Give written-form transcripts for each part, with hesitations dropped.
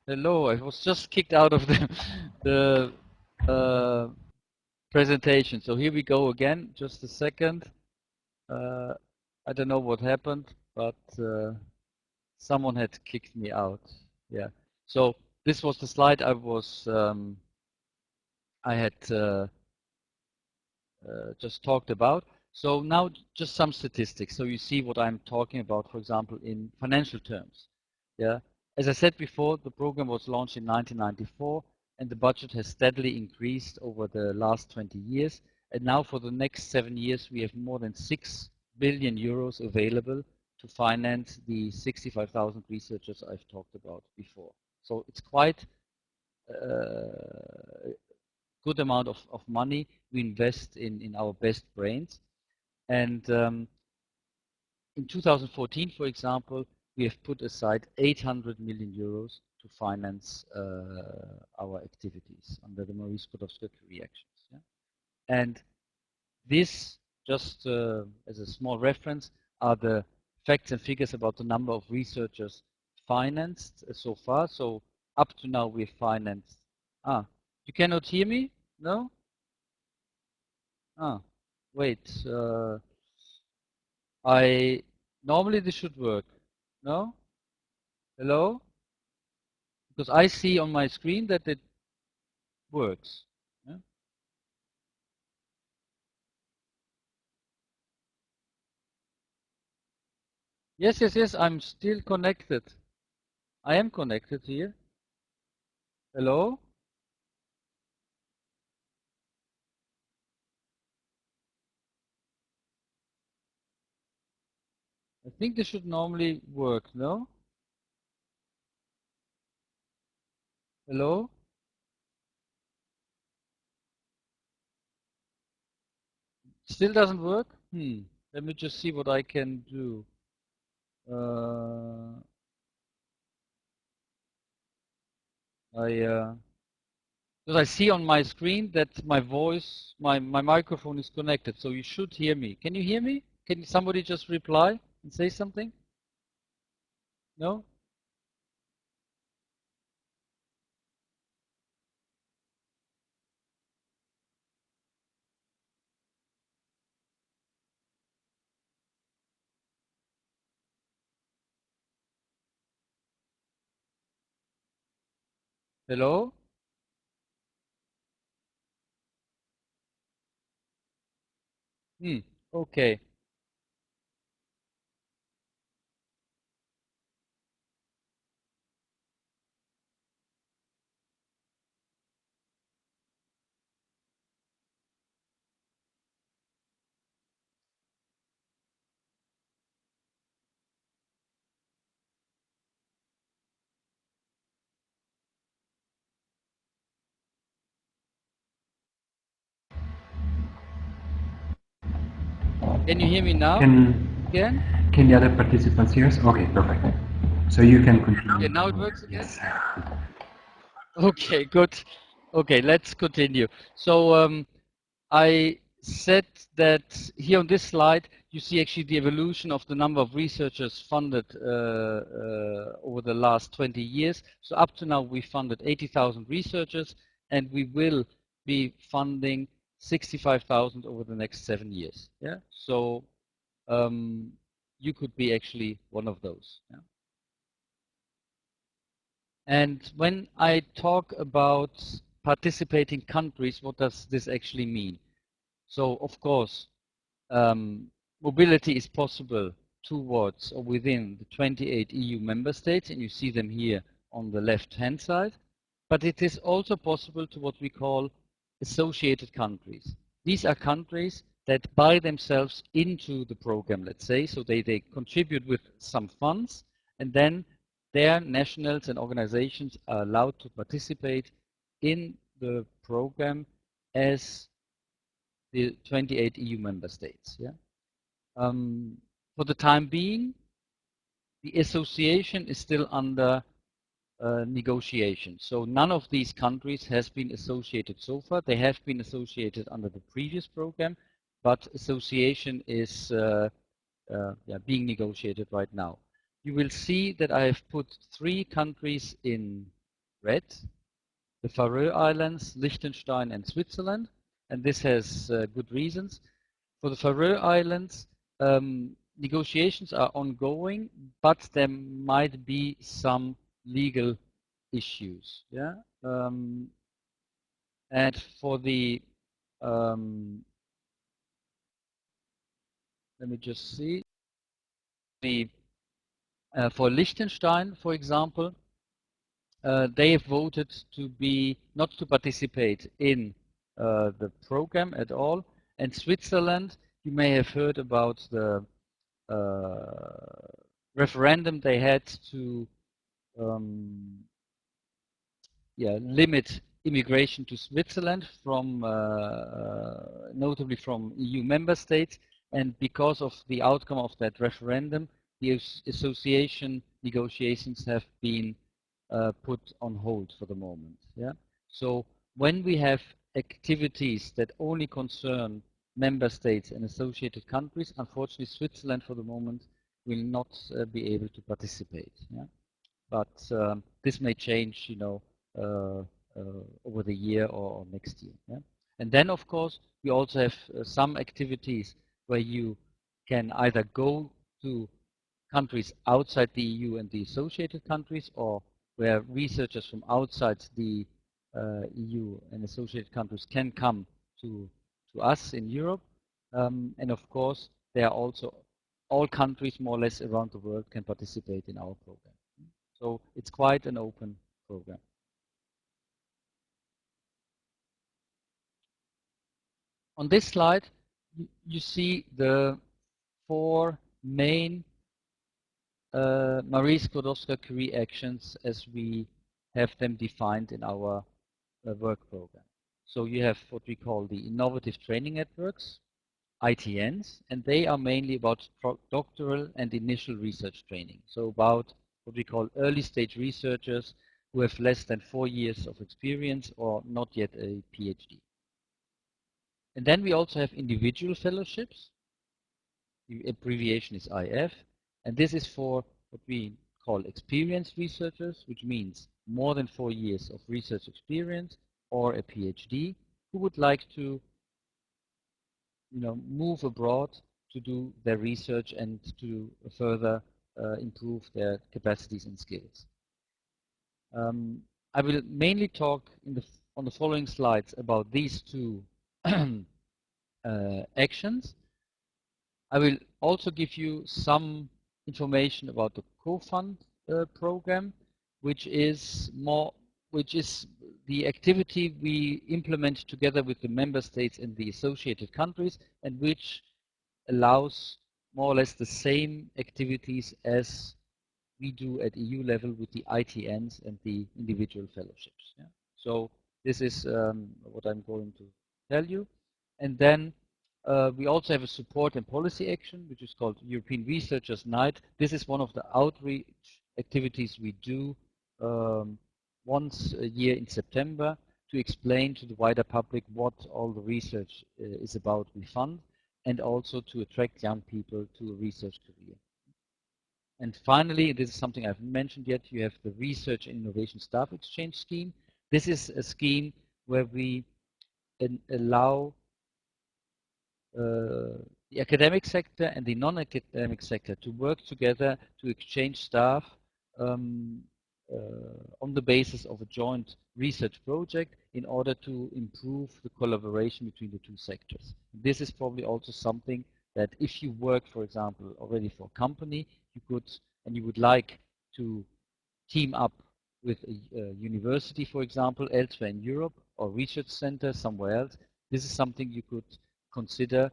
Hello, I was just kicked out of the presentation. So here we go again. Just a second. I don't know what happened, but someone had kicked me out. Yeah. So this was the slide I had just talked about. So now just some statistics. So you see what I'm talking about, for example, in financial terms. Yeah. As I said before, the program was launched in 1994 and the budget has steadily increased over the last 20 years. And now for the next 7 years, we have more than 6 billion euros available to finance the 65,000 researchers I've talked about before. So it's quite good amount of money we invest in our best brains. And in 2014, for example, we have put aside 800 million euros to finance our activities under the Marie Skłodowska-Curie actions. Yeah? And this, just as a small reference, are the facts and figures about the number of researchers financed so far. So up to now we've financed. You cannot hear me? No? Wait. Normally this should work. No? Hello? Because I see on my screen that it works. Yeah? Yes, I'm still connected. I am connected here. Hello? I think this should normally work, no? Hello? Still doesn't work? Let me just see what I can do. Because I see on my screen that my voice, my microphone is connected, so you should hear me. Can you hear me? Can somebody just reply and say something? No? Hello? Okay. Can you hear me now? Again? Can the other participants hear us? Okay, perfect. So you can continue. Okay, now it works again? Yes. Okay, good. Okay, let's continue. So I said that here on this slide, you see actually the evolution of the number of researchers funded over the last 20 years. So up to now, we funded 80,000 researchers, and we will be funding 65,000 over the next 7 years. Yeah. So you could be actually one of those. Yeah? And when I talk about participating countries, what does this actually mean? So, of course, mobility is possible towards or within the 28 EU member states, and you see them here on the left-hand side. But it is also possible to what we call associated countries. These are countries that buy themselves into the program, let's say, so they contribute with some funds, and then their nationals and organizations are allowed to participate in the program as the 28 EU member states. Yeah. For the time being, the association is still under negotiation. So none of these countries has been associated so far. They have been associated under the previous program, but association is being negotiated right now. You will see that I have put 3 countries in red, the Faroe Islands, Liechtenstein and Switzerland, and this has good reasons. For the Faroe Islands, negotiations are ongoing, but there might be some legal issues. Yeah, and for the let me just see the for Liechtenstein, for example, they have voted to be not to participate in the program at all. And Switzerland, you may have heard about the referendum they had to limit immigration to Switzerland from notably from EU member states. And because of the outcome of that referendum, the association negotiations have been put on hold for the moment. Yeah. So when we have activities that only concern member states and associated countries, unfortunately, Switzerland for the moment will not be able to participate. Yeah. But this may change, you know, over the year or next year. Yeah. And then, of course, we also have some activities where you can either go to countries outside the EU and the associated countries, or where researchers from outside the EU and associated countries can come to us in Europe. And of course, there are also all countries more or less around the world can participate in our program. So it's quite an open program. On this slide, you see the four main Marie Skłodowska-Curie actions as we have them defined in our work program. So you have what we call the innovative training networks, ITNs, and they are mainly about doctoral and initial research training. So about what we call early stage researchers who have less than 4 years of experience or not yet a PhD. And then we also have individual fellowships. The abbreviation is IF, and this is for what we call experienced researchers, which means more than 4 years of research experience or a PhD who would like to, you know, move abroad to do their research and to further improve their capacities and skills. I will mainly talk on the following slides about these two actions. I will also give you some information about the co-fund program, which is the activity we implement together with the member states and the associated countries, and which allows more or less the same activities as we do at EU level with the ITNs and the individual fellowships. Yeah. So this is what I'm going to tell you. And then we also have a support and policy action, which is called European Researchers Night. This is one of the outreach activities we do once a year in September to explain to the wider public what all the research is about we fund, and also to attract young people to a research career. And finally, this is something I haven't mentioned yet, you have the Research and Innovation Staff Exchange Scheme. This is a scheme where we allow the academic sector and the non-academic sector to work together to exchange staff on the basis of a joint research project in order to improve the collaboration between the two sectors. This is probably also something that if you work, for example, already for a company, you could, and you would like to team up with a university, for example, elsewhere in Europe, or research center somewhere else, this is something you could consider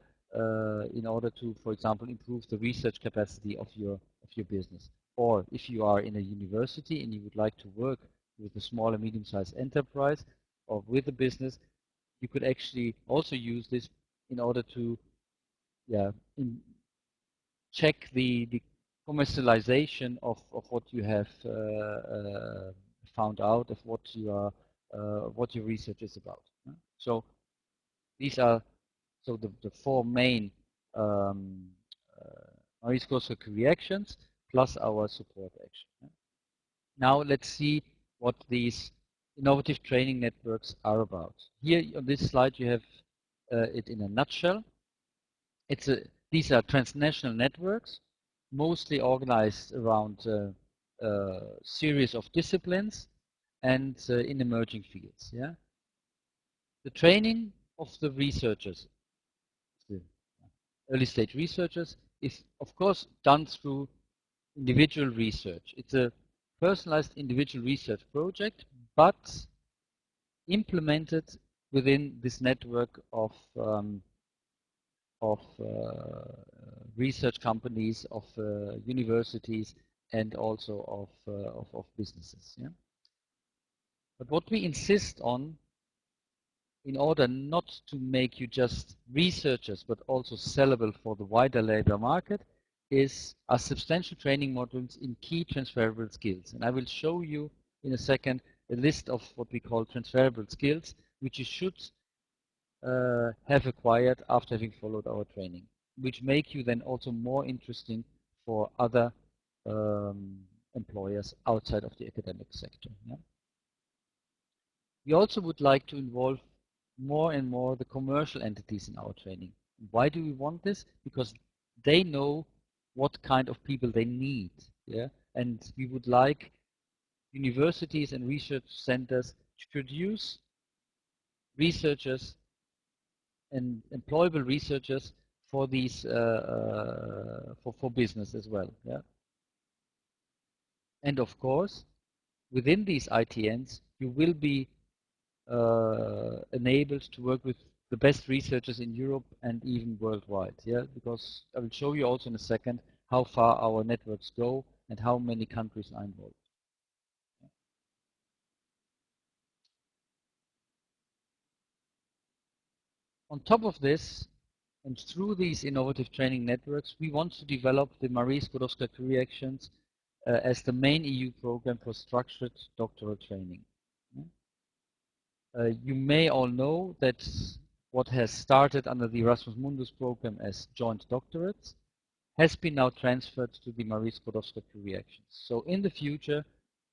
in order to, for example, improve the research capacity of your business. Or if you are in a university and you would like to work with a small and medium-sized enterprise or with a business, you could actually also use this in order to check the commercialization of what you have found out, of what your research is about. So these are the four main Marie Skłodowska reactions plus our support action. Now let's see what these innovative training networks are about. Here on this slide you have it in a nutshell. These are transnational networks, mostly organized around a series of disciplines and in emerging fields. Yeah, the training of the researchers, the early stage researchers, is of course done through individual research. It's a personalized individual research project, but implemented within this network of research companies, of universities, and also of businesses. Yeah? But what we insist on, in order not to make you just researchers, but also sellable for the wider labor market, are substantial training modules in key transferable skills. And I will show you in a second a list of what we call transferable skills, which you should have acquired after having followed our training, which make you then also more interesting for other employers outside of the academic sector. Yeah? We also would like to involve more and more the commercial entities in our training. Why do we want this? Because they know what kind of people they need. Yeah? And we would like universities and research centers to produce researchers and employable researchers for these for business as well. Yeah? And of course, within these ITNs, you will be enabled to work with the best researchers in Europe and even worldwide. Yeah, because I will show you also in a second how far our networks go and how many countries are involved. On top of this, and through these innovative training networks, we want to develop the Marie Skłodowska-Curie Actions as the main EU program for structured doctoral training. You may all know that what has started under the Erasmus Mundus program as joint doctorates has been now transferred to the Marie Skłodowska-Curie Actions. So in the future,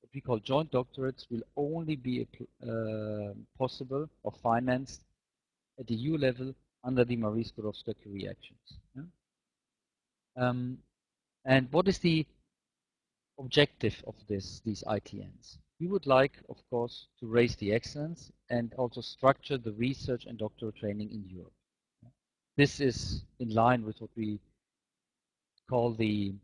what we call joint doctorates will only be possible or financed at the EU level under the Marie Skłodowska-Curie Actions. Yeah? And what is the objective of these ITNs? We would like, of course, to raise the excellence and also structure the research and doctoral training in Europe. This is in line with what we call the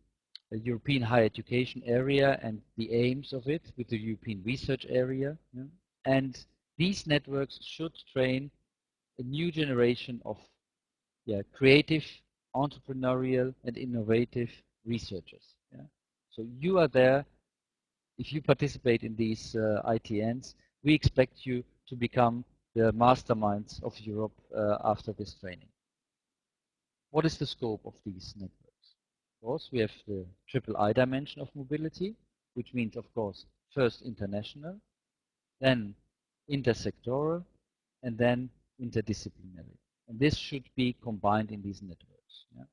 European higher education area and the aims of it with the European research area. Yeah? And these networks should train a new generation of creative, entrepreneurial, and innovative researchers. Yeah? So you are there. If you participate in these ITNs, we expect you to become the masterminds of Europe after this training. What is the scope of these networks? Of course, we have the triple I dimension of mobility, which means, of course, first international, then intersectoral, and then interdisciplinary. And this should be combined in these networks. Yeah?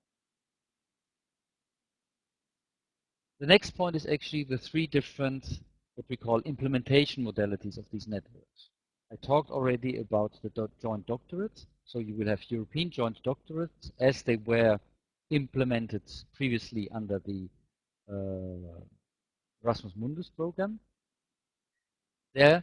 The next point is actually the three different, what we call implementation modalities of these networks. I talked already about the joint doctorates. So you will have European joint doctorates as they were implemented previously under the Erasmus Mundus program. There,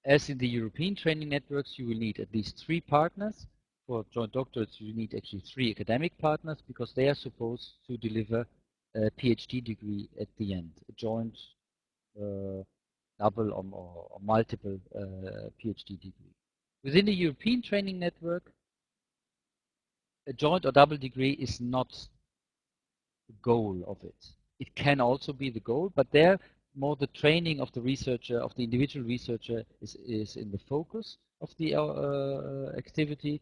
as in the European training networks, you will need at least 3 partners. For joint doctorates, you need actually 3 academic partners because they are supposed to deliver a PhD degree at the end, a joint double or multiple PhD degree. Within the European training network, a joint or double degree is not the goal of it. It can also be the goal, but there more the training of the researcher, of the individual researcher is in the focus of the activity.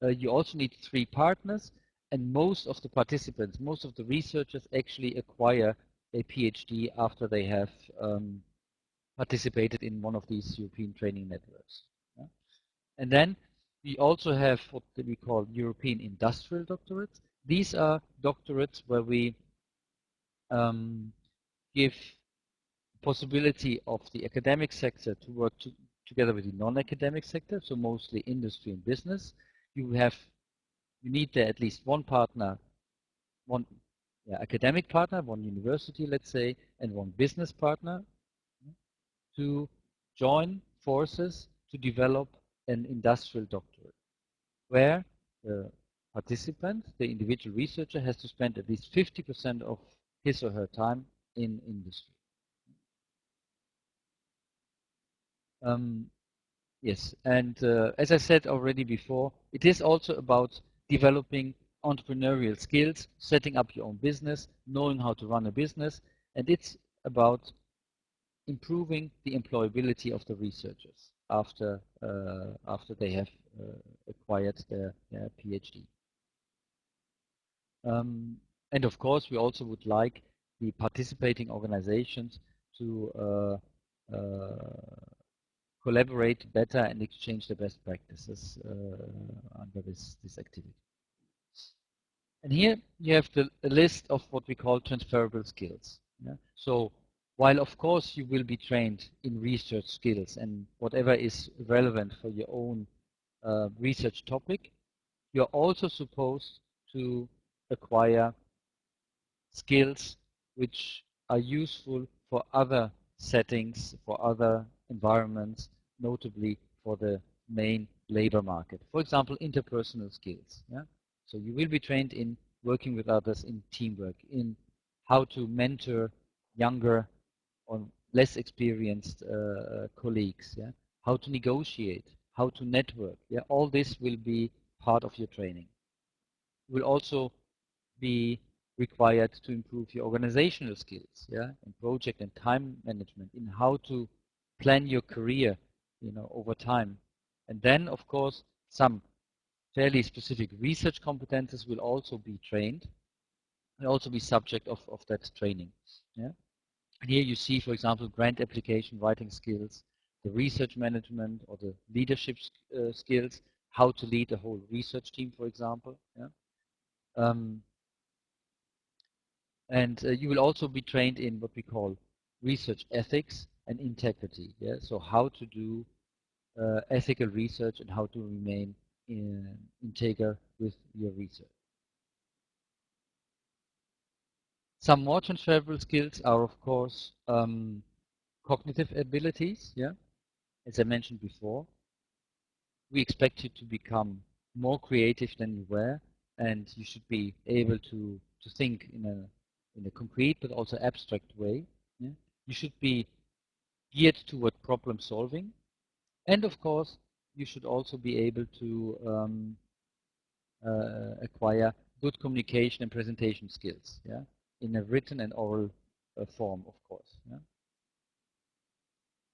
You also need 3 partners, and most of the participants, most of the researchers actually acquire a PhD after they have participated in one of these European training networks. Yeah? And then we also have what we call European industrial doctorates. These are doctorates where we give possibility of the academic sector to work together with the non-academic sector, so mostly industry and business. You need there at least one partner, one academic partner, one university, let's say, and one business partner to join forces to develop an industrial doctorate, where the participant, the individual researcher, has to spend at least 50% of his or her time in industry. Yes, and as I said already before, it is also about developing entrepreneurial skills, setting up your own business, knowing how to run a business, and it's about improving the employability of the researchers after they have acquired their PhD. And of course, we also would like the participating organizations to collaborate better and exchange the best practices under this activity. And here you have a list of what we call transferable skills. Yeah? So while of course you will be trained in research skills and whatever is relevant for your own research topic, you're also supposed to acquire skills which are useful for other settings, for other environments, notably for the main labor market. For example, interpersonal skills. Yeah? So you will be trained in working with others, in teamwork, in how to mentor younger or less experienced colleagues, yeah? How to negotiate, how to network. Yeah? All this will be part of your training. You will also be required to improve your organizational skills, yeah, in project and time management, in how to plan your career, over time. And then, of course, some fairly specific research competences will also be trained and also be subject of that training. Yeah. And here you see, for example, grant application writing skills, the research management or the leadership skills, how to lead a whole research team, for example. Yeah. And you will also be trained in what we call research ethics and integrity. Yeah? So how to do ethical research and how to remain integer with your research. Some more transferable skills are, of course, cognitive abilities. Yeah, as I mentioned before, we expect you to become more creative than you were, and you should be able to think in a concrete but also abstract way. Yeah? You should be geared toward problem solving, and of course, you should also be able to acquire good communication and presentation skills. Yeah, in a written and oral form, of course. Yeah?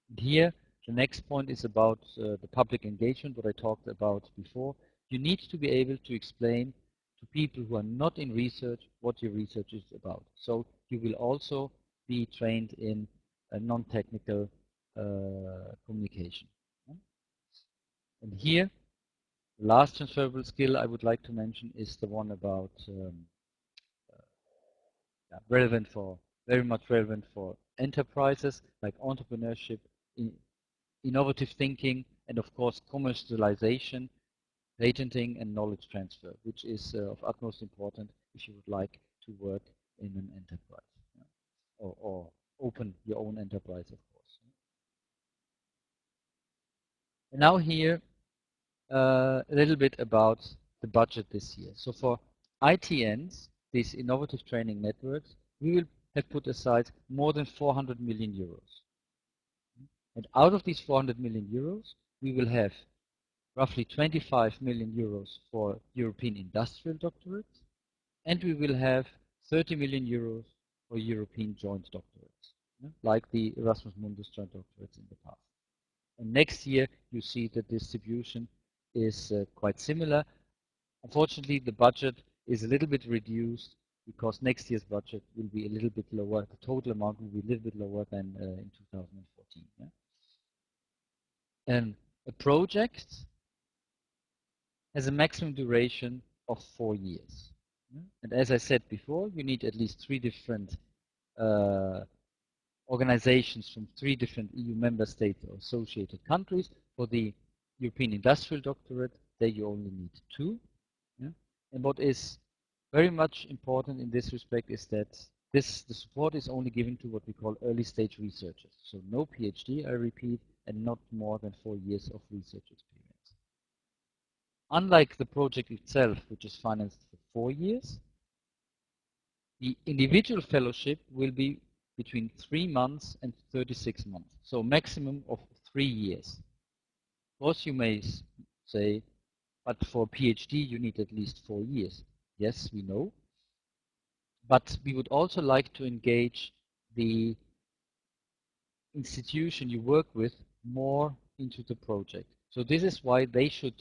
And here, the next point is about the public engagement, what I talked about before. You need to be able to explain to people who are not in research what your research is about. So you will also be trained in non-technical communication. And here, the last transferable skill I would like to mention is the one about very much relevant for enterprises like entrepreneurship, innovative thinking, and of course commercialization, patenting, and knowledge transfer, which is of utmost importance if you would like to work in an enterprise, yeah? or open your own enterprise, of course. And now here, a little bit about the budget this year. So for ITNs, these innovative training networks, we will have put aside more than 400 million euros. And out of these 400 million euros, we will have roughly 25 million euros for European industrial doctorates, and we will have 30 million euros for European joint doctorates, like the Erasmus Mundus joint doctorates in the past. And next year, you see the distribution is quite similar. Unfortunately, the budget is a little bit reduced because next year's budget will be a little bit lower. The total amount will be a little bit lower than in 2014. Yeah? And a project has a maximum duration of 4 years. Yeah? And as I said before, you need at least 3 different organizations from 3 different EU member states or associated countries. For the European Industrial Doctorate, there you only need 2. Yeah? And what is very much important in this respect is that the support is only given to what we call early stage researchers. So no PhD, I repeat, and not more than 4 years of research experience. Unlike the project itself, which is financed for 4 years, the individual fellowship will be between 3 months and 36 months, so maximum of 3 years. Of course, you may say, but for PhD you need at least 4 years. Yes, we know. But we would also like to engage the institution you work with more into the project. So this is why they should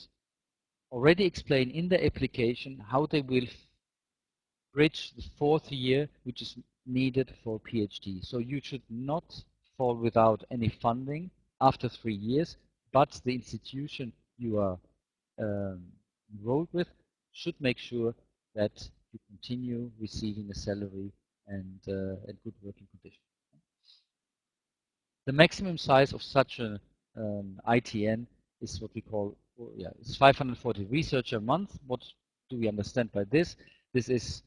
already explain in the application how they will bridge the 4th year, which is needed for PhD. So you should not fall without any funding after 3 years, but the institution you are enrolled with should make sure that you continue receiving a salary and good working conditions. The maximum size of such an ITN is what we call, it's 540 researcher a month. What do we understand by this? This is,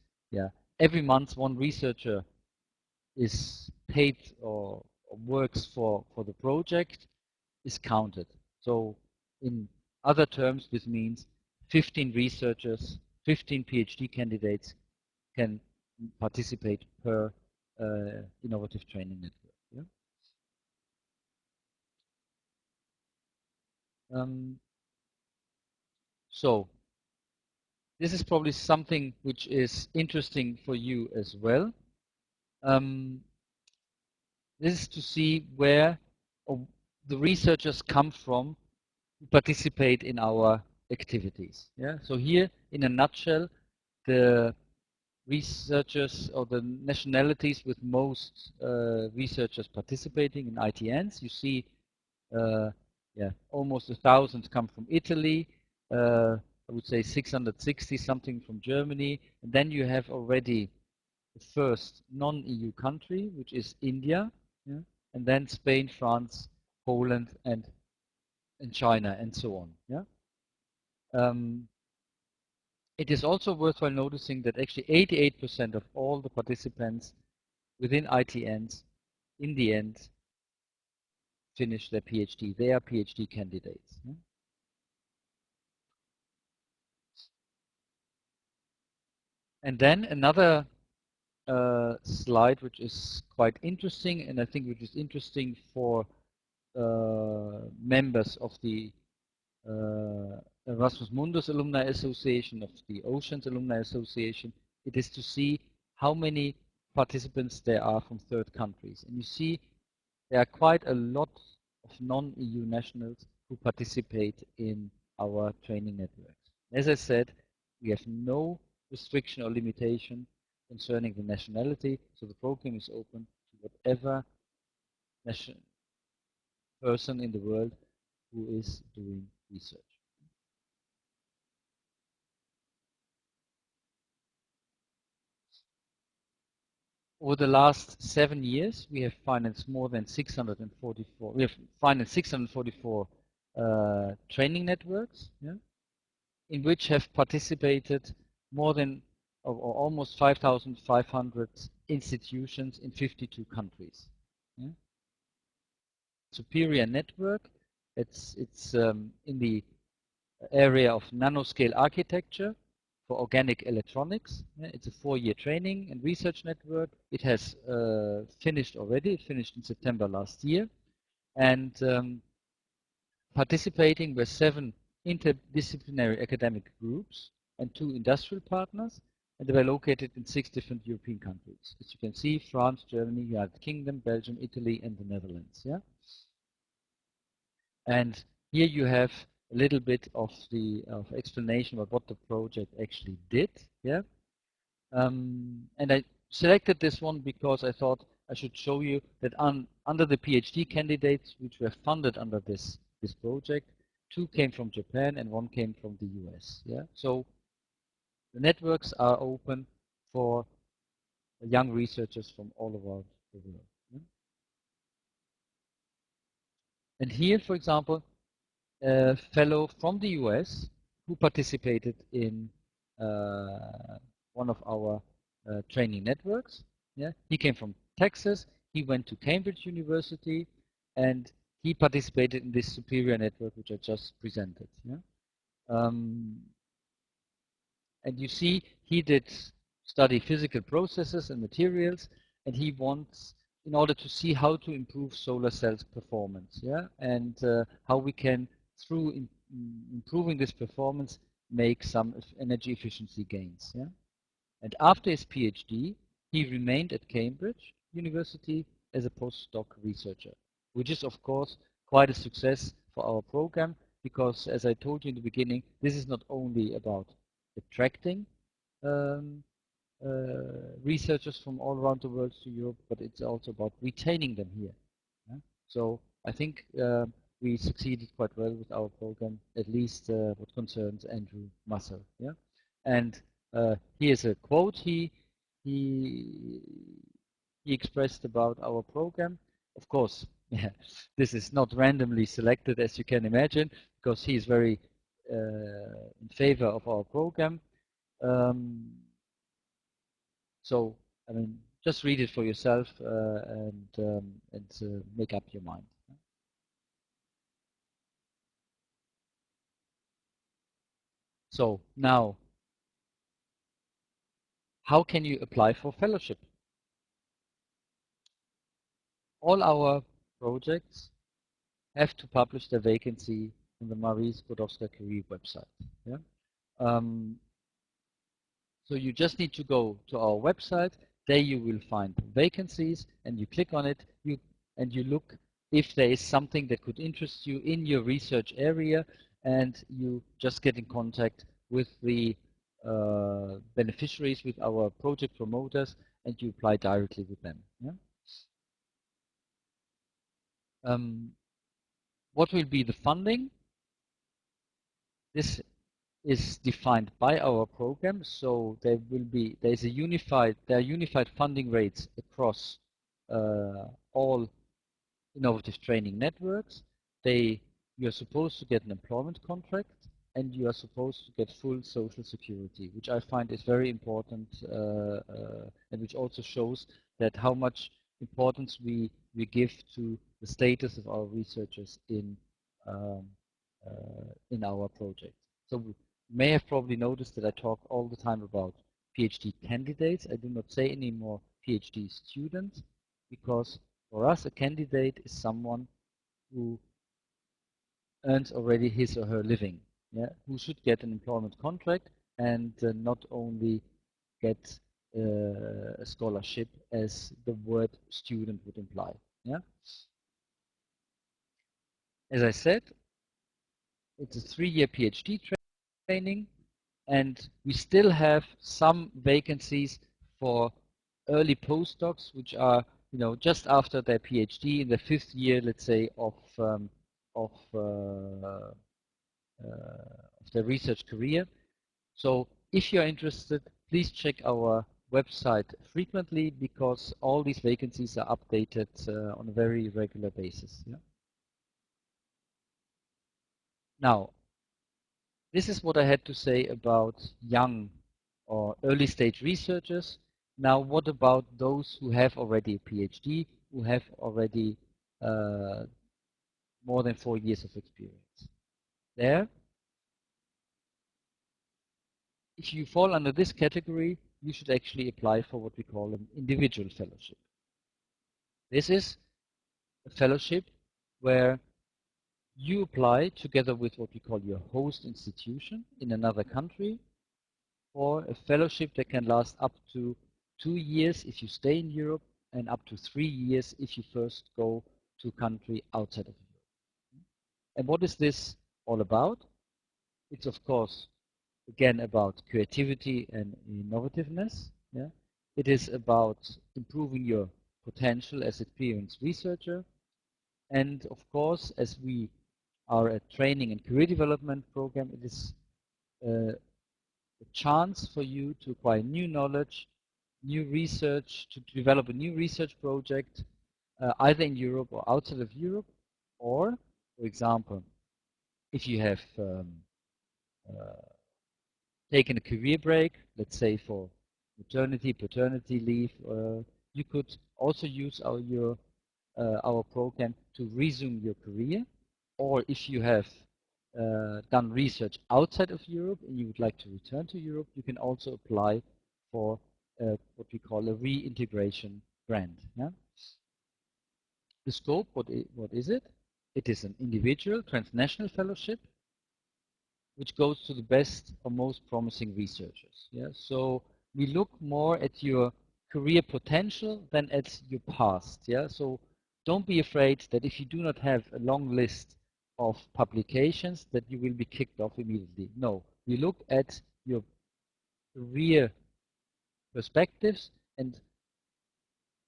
every month one researcher is paid or works for the project is counted. So in other terms, this means 15 researchers, 15 PhD candidates can participate per innovative training network. Yeah? So this is probably something which is interesting for you as well. This is to see where the researchers come from who participate in our activities. Yeah. So here, in a nutshell, the researchers or the nationalities with most researchers participating in ITNs. You see, almost 1,000 come from Italy. I would say 660 something from Germany, and then you have already the first non-EU country, which is India, yeah? And then Spain, France, Poland, and China, and so on. Yeah. It is also worthwhile noticing that actually 88% of all the participants within ITNs, in the end, finish their PhD. They are PhD candidates. Yeah? And then another slide, which is quite interesting, and I think which is interesting for members of the Erasmus Mundus Alumni Association, of the OCEANS Alumni Association. It is to see how many participants there are from 3rd countries. And you see there are quite a lot of non-EU nationals who participate in our training networks. As I said, we have no restriction or limitation concerning the nationality, so the program is open to whatever person in the world who is doing research. Over the last 7 years, we have financed more than 644. We have financed 644 training networks, yeah, in which have participated more than or almost 5,500 institutions in 52 countries. Yeah. Superior network. It's in the area of nanoscale architecture for organic electronics. It's a 4-year training and research network. It has finished already. It finished in September last year. And participating were 7 interdisciplinary academic groups and 2 industrial partners. And they were located in 6 different European countries. As you can see, France, Germany, United Kingdom, Belgium, Italy, and the Netherlands. Yeah. And here you have a little bit of the explanation about what the project actually did. Yeah. And I selected this one because I thought I should show you that under the PhD candidates which were funded under this project, 2 came from Japan and 1 came from the US. Yeah. So the networks are open for young researchers from all over the world. Yeah? And here, for example, a fellow from the US who participated in one of our training networks. Yeah, he came from Texas. He went to Cambridge University, and he participated in this superior network, which I just presented. Yeah, and you see, he did study physical processes and materials, and he wants, in order to see how to improve solar cells performance, yeah, and how we can, through improving this performance, make some energy efficiency gains, yeah. And after his PhD, he remained at Cambridge University as a postdoc researcher, which is, of course, quite a success for our program, because, as I told you in the beginning, this is not only about attracting um, researchers from all around the world to Europe, but it's also about retaining them here. Yeah? So I think we succeeded quite well with our program, at least what concerns Andrew Musser. Yeah, and here's a quote he he expressed about our program. Of course, yeah, this is not randomly selected, as you can imagine, because he is very in favor of our program. So, I mean, just read it for yourself and make up your mind. So now, how can you apply for fellowship? All our projects have to publish their vacancy on the Marie Skłodowska career website. Yeah? So you just need to go to our website. There you will find vacancies, and you click on it. And you look if there is something that could interest you in your research area, and you just get in contact with the beneficiaries, with our project promoters, and you apply directly with them. Yeah? What will be the funding? This is defined by our program, so there are unified funding rates across all innovative training networks. You're supposed to get an employment contract, and you are supposed to get full social security, which I find is very important, and which also shows that how much importance we give to the status of our researchers um, in our project. So you may have probably noticed that I talk all the time about PhD candidates. I do not say anymore PhD students, because for us a candidate is someone who earns already his or her living, yeah, who should get an employment contract and not only get a scholarship, as the word student would imply. Yeah. As I said, it's a 3-year PhD training, and we still have some vacancies for early postdocs, which are, you know, just after their PhD in the 5th year, let's say, of their research career. So if you're interested, please check our website frequently, because all these vacancies are updated on a very regular basis. Yeah? Now, this is what I had to say about young or early stage researchers. Now, what about those who have already a PhD, who have already more than 4 years of experience? There, if you fall under this category, you should actually apply for what we call an individual fellowship. This is a fellowship where you apply together with what we call your host institution in another country, or a fellowship that can last up to 2 years if you stay in Europe, and up to 3 years if you first go to a country outside of Europe. And what is this all about? It's, of course, again about creativity and innovativeness. Yeah? It is about improving your potential as an experienced researcher. And of course, as we are a training and career development program, it is a chance for you to acquire new knowledge, new research, to develop a new research project, either in Europe or outside of Europe, or For example, if you have taken a career break, let's say for maternity, paternity leave, you could also use our program to resume your career. Or if you have done research outside of Europe and you would like to return to Europe, you can also apply for what we call a reintegration grant. Yeah? The scope, what is it? It is an individual transnational fellowship which goes to the best or most promising researchers. Yeah? So we look more at your career potential than at your past. Yeah? So don't be afraid that if you do not have a long list of publications that you will be kicked off immediately. No, we look at your career perspectives, and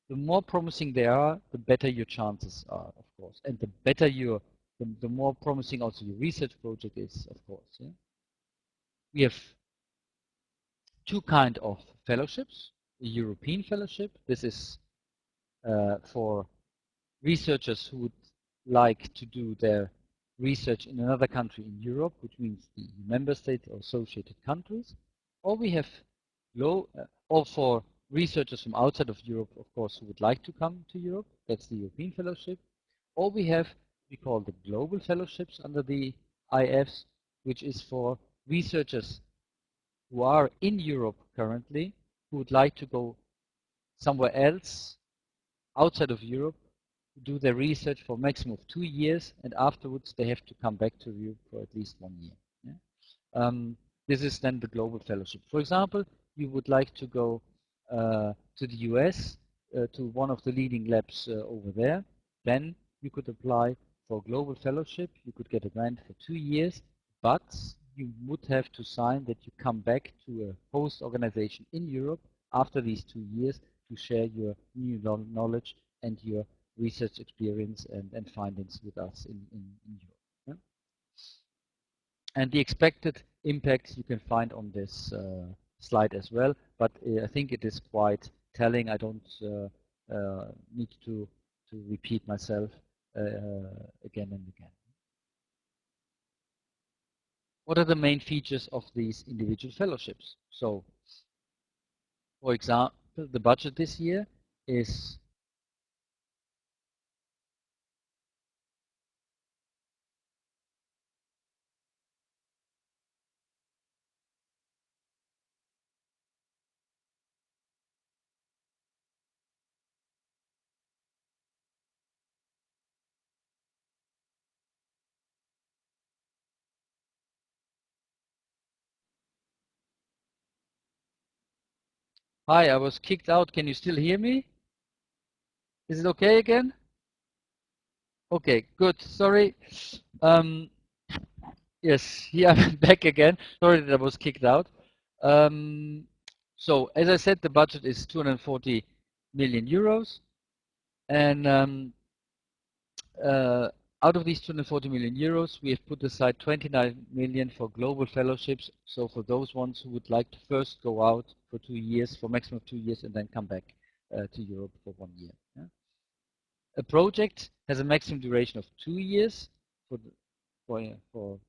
the more promising they are, the better your chances are, of course. And the better the more promising also your research project is, of course. Yeah? We have two kinds of fellowships. The European fellowship, this is for researchers who would like to do their research in another country in Europe, which means the member state or associated countries. Or we have or for researchers from outside of Europe, of course, who would like to come to Europe. That's the European fellowship. Or we have, we call the global fellowships under the IFs, which is for researchers who are in Europe currently, who would like to go somewhere else outside of Europe, do their research for a maximum of 2 years, and afterwards they have to come back to Europe for at least 1 year. Yeah? This is then the global fellowship. For example, you would like to go to the US, to one of the leading labs over there, then you could apply for a global fellowship. You could get a grant for 2 years, but you would have to sign that you come back to a host organization in Europe after these 2 years to share your new knowledge and your research experience and findings with us in Europe. Yeah? And the expected impacts you can find on this slide as well, but I think it is quite telling. I don't need to repeat myself again and again. What are the main features of these individual fellowships? So, for example, the budget this year is Hi, I was kicked out. Can you still hear me? Is it okay again? Okay, good. Sorry. Yes, here I'm back again. Sorry that I was kicked out. So, as I said, the budget is 240 million euros. And out of these 240 million euros, we have put aside 29 million for global fellowships. So for those ones who would like to first go out for 2 years, for maximum of 2 years, and then come back to Europe for 1 year. Yeah? A project has a maximum duration of 2 years for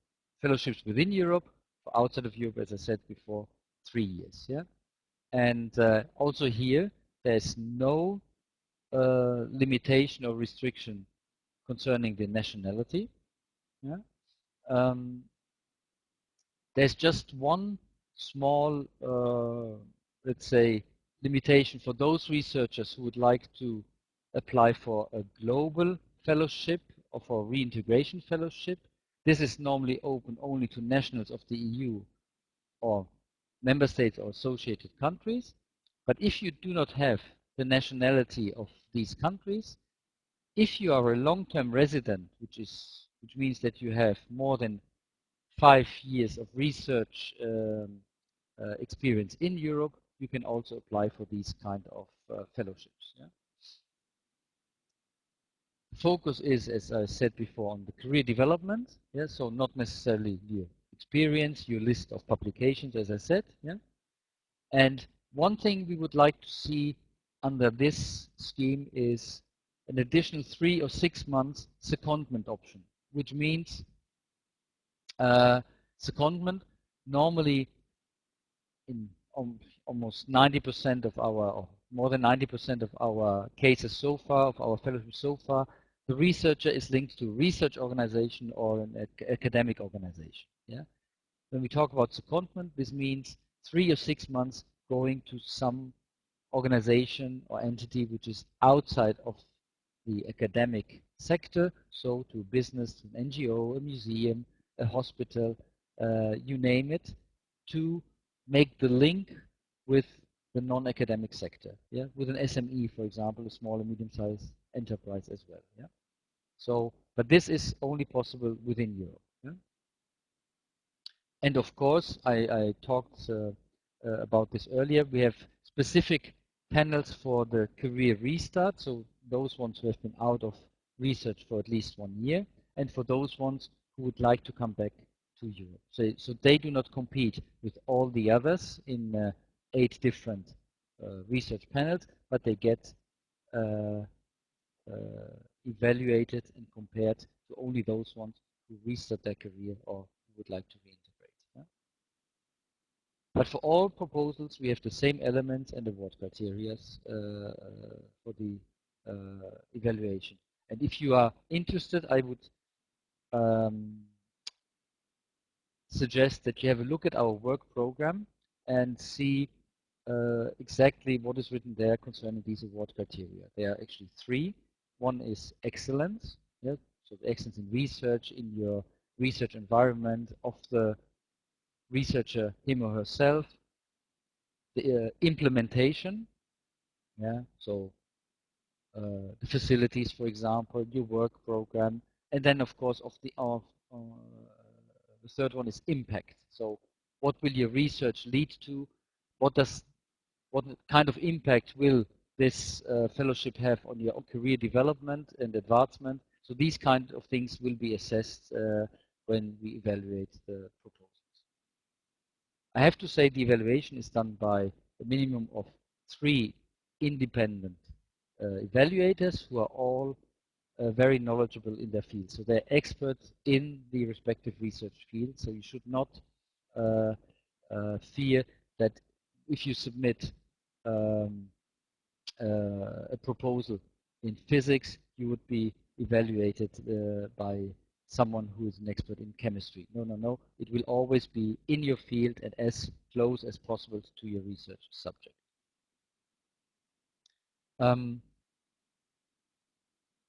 fellowships within Europe. For outside of Europe, as I said before, 3 years. Yeah, and also here there's no limitation or restriction concerning the nationality. Yeah, there's just one small, let's say, limitation for those researchers who would like to apply for a global fellowship or for reintegration fellowship. This is normally open only to nationals of the EU or member states or associated countries. But if you do not have the nationality of these countries, if you are a long-term resident, which means that you have more than 5 years of research experience in Europe, you can also apply for these kind of fellowships. Yeah? Focus is, as I said before, on the career development. Yeah, so not necessarily your experience, your list of publications, as I said. Yeah, and one thing we would like to see under this scheme is an additional 3 or 6 months secondment option. which means secondment. Normally, in almost 90% of our, or more than 90% of our cases so far, of our fellowship so far, the researcher is linked to a research organization or an academic organization. Yeah. When we talk about secondment, this means 3 or 6 months going to some organization or entity which is outside of the academic sector, so to business, to an NGO, a museum, a hospital, you name it, to make the link with the non-academic sector, yeah, with an SME, for example, a small and medium-sized enterprise as well, yeah. So, but this is only possible within Europe, yeah? And of course, I talked about this earlier. We have specific panels for the career restart, so those ones who have been out of research for at least 1 year, and for those ones who would like to come back to Europe. So they do not compete with all the others in 8 different research panels, but they get evaluated and compared to only those ones who restart their career or who would like to reintegrate. Yeah? But for all proposals, we have the same elements and award criteria for the evaluation. And if you are interested, I would suggest that you have a look at our work program and see exactly what is written there concerning these award criteria. There are actually 3. One is excellence, yeah? So excellence in research, in your research environment of the researcher, him or herself. The implementation, yeah, so the facilities, for example, your work program, and then of course the third one is impact. So what will your research lead to? What kind of impact will this fellowship have on your career development and advancement? So these kind of things will be assessed when we evaluate the proposals. I have to say the evaluation is done by a minimum of 3 independent evaluators who are all very knowledgeable in their field. So they're experts in the respective research field. So you should not fear that if you submit a proposal in physics, you would be evaluated by someone who is an expert in chemistry. No, no, no. It will always be in your field and as close as possible to your research subject.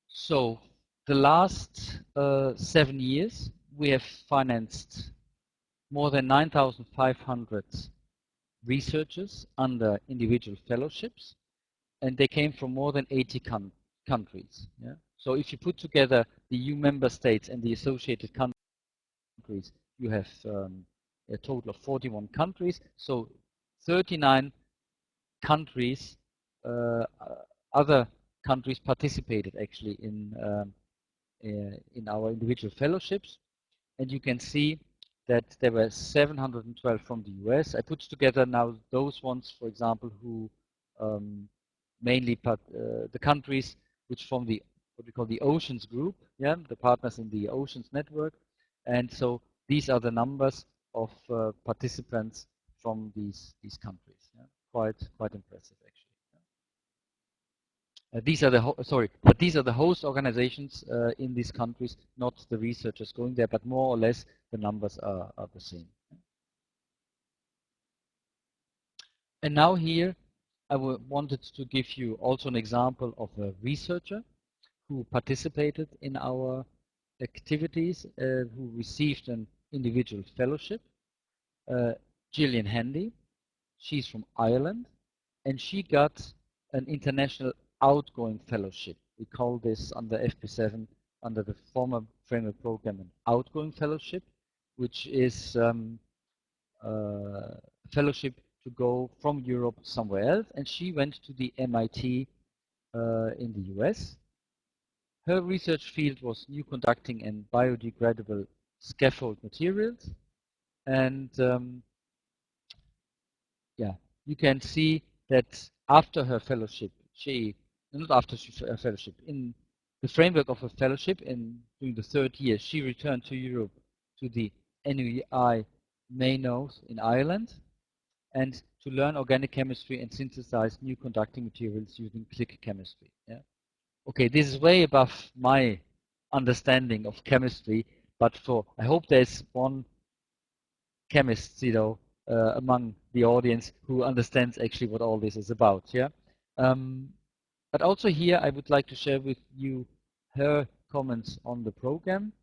So the last 7 years, we have financed more than 9,500 researchers under individual fellowships, and they came from more than 80 countries. Yeah? So if you put together the EU member states and the associated countries, you have a total of 41 countries. So 39 countries, other countries participated actually in our individual fellowships. And you can see that there were 712 from the US. I put together now those ones, for example, who mainly the countries which form the what we call the Oceans Group, yeah, the partners in the Oceans Network. And so these are the numbers of participants from these countries. Yeah? Quite impressive, actually. These are the host organizations in these countries, not the researchers going there, but more or less the numbers are the same. And now here, I wanted to give you also an example of a researcher who participated in our activities, who received an individual fellowship. Gillian Handy, she's from Ireland, and she got an international outgoing fellowship. We call this under FP7, under the former framework program, an outgoing fellowship, which is a fellowship to go from Europe somewhere else. And she went to the MIT in the US. Her research field was new conducting and biodegradable scaffold materials. And yeah, you can see that after her fellowship, not after her fellowship, in the framework of a fellowship during the third year, she returned to Europe to the NUI Maynooth in Ireland, and to learn organic chemistry and synthesize new conducting materials using click chemistry. Yeah? Okay, this is way above my understanding of chemistry, but I hope there's one chemist, among the audience who understands actually what all this is about. Yeah. But also here, I would like to share with you her comments on the program.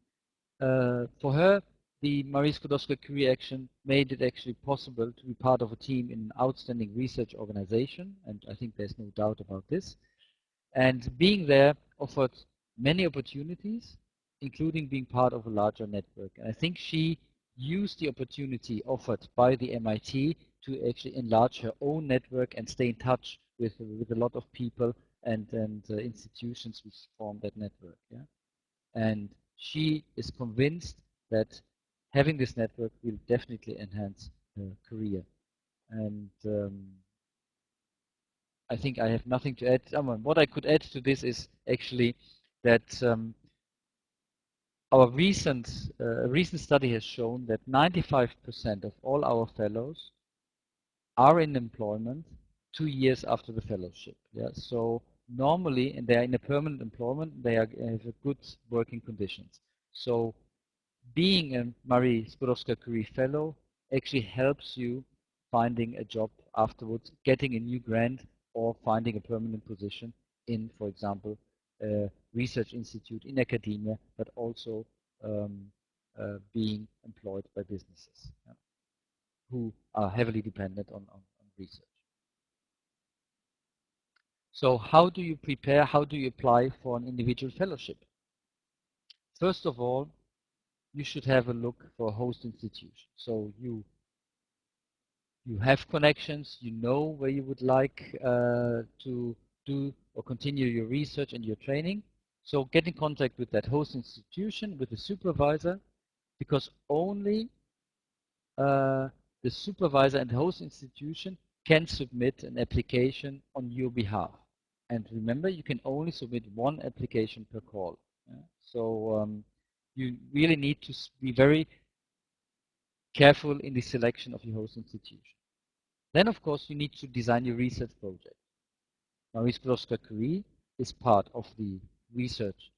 For her, the Marie Skłodowska-Curie action made it actually possible to be part of a team in an outstanding research organization, and I think there's no doubt about this. And being there offered many opportunities, including being part of a larger network. And I think she used the opportunity offered by the MIT to actually enlarge her own network and stay in touch with a lot of people and institutions which form that network. Yeah? And she is convinced that having this network will definitely enhance her career. And I think I have nothing to add. What I could add to this is actually that our recent study has shown that 95% of all our fellows are in employment 2 years after the fellowship. Yeah, so normally, and they are in a permanent employment, they have good working conditions. So being a Marie Skłodowska-Curie fellow actually helps you finding a job afterwards, getting a new grant, or finding a permanent position in, for example, a research institute in academia, but also being employed by businesses, yeah, who are heavily dependent on research. So how do you prepare, how do you apply for an individual fellowship? First of all, you should have a look for a host institution. So you have connections, you know where you would like to do or continue your research and your training. So get in contact with that host institution, with the supervisor, because only the supervisor and the host institution can submit an application on your behalf. And remember, you can only submit one application per call. Yeah? So you really need to be very careful in the selection of your host institution. Then, of course, you need to design your research project. Marie Skłodowska-Curie is part of the research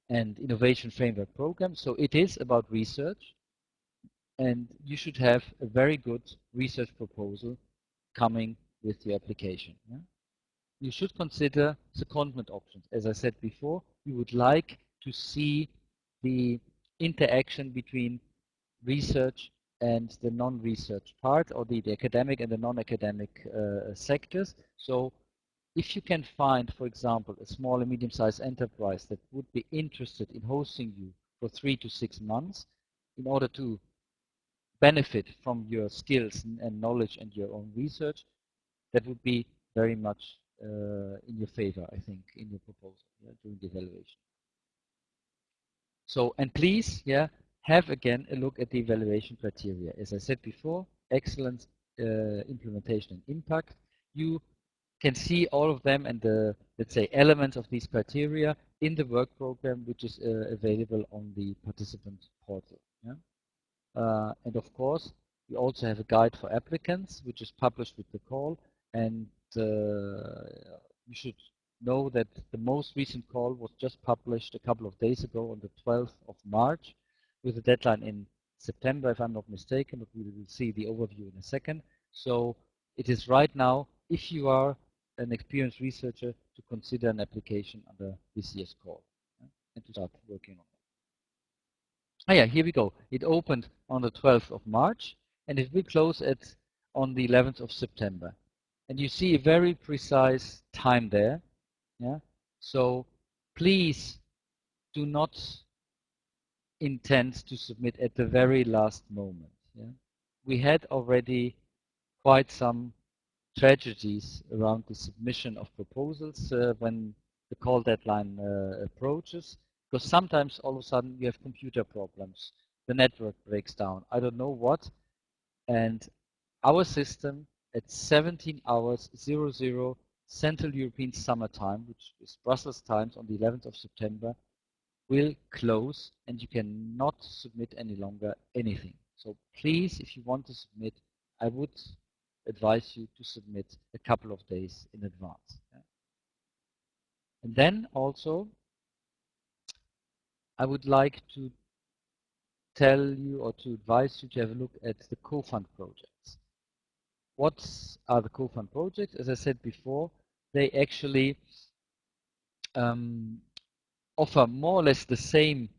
and innovation framework program. So it is about research, and you should have a very good research proposal coming with your application. Yeah? You should consider secondment options. As I said before, you would like to see the interaction between research and the non-research part, or the academic and the non-academic sectors. So if you can find, for example, a small and medium-sized enterprise that would be interested in hosting you for 3 to 6 months in order to benefit from your skills and knowledge and your own research, that would be very much in your favor, I think, in your proposal, yeah, during the evaluation. So, and please, yeah, have again a look at the evaluation criteria. As I said before, excellence, implementation, and impact. You can see all of them and the, let's say, elements of these criteria in the work program, which is available on the participant portal. Yeah? And of course, we also have a guide for applicants, which is published with the call. And you should know that the most recent call was just published a couple of days ago on the 12th of March, with a deadline in September, if I'm not mistaken, but we will see the overview in a second. So it is right now, if you are an experienced researcher, to consider an application under this year's call, yeah, and to start working on it. Oh yeah, here we go. It opened on the 12th of March, and it will close on the 11th of September. And you see a very precise time there. Yeah. So please do not intend to submit at the very last moment. Yeah. We had already quite some tragedies around the submission of proposals when the call deadline approaches, because sometimes all of a sudden you have computer problems, the network breaks down, I don't know what, and our system at 17 hours 00 Central European summertime, which is Brussels times on the 11th of September, will close and you cannot submit any longer anything. So please, if you want to submit, I would advise you to submit a couple of days in advance. Yeah. And then also, I would like to tell you or to advise you to have a look at the co-fund projects. What are the co-fund projects? As I said before, they actually offer more or less the same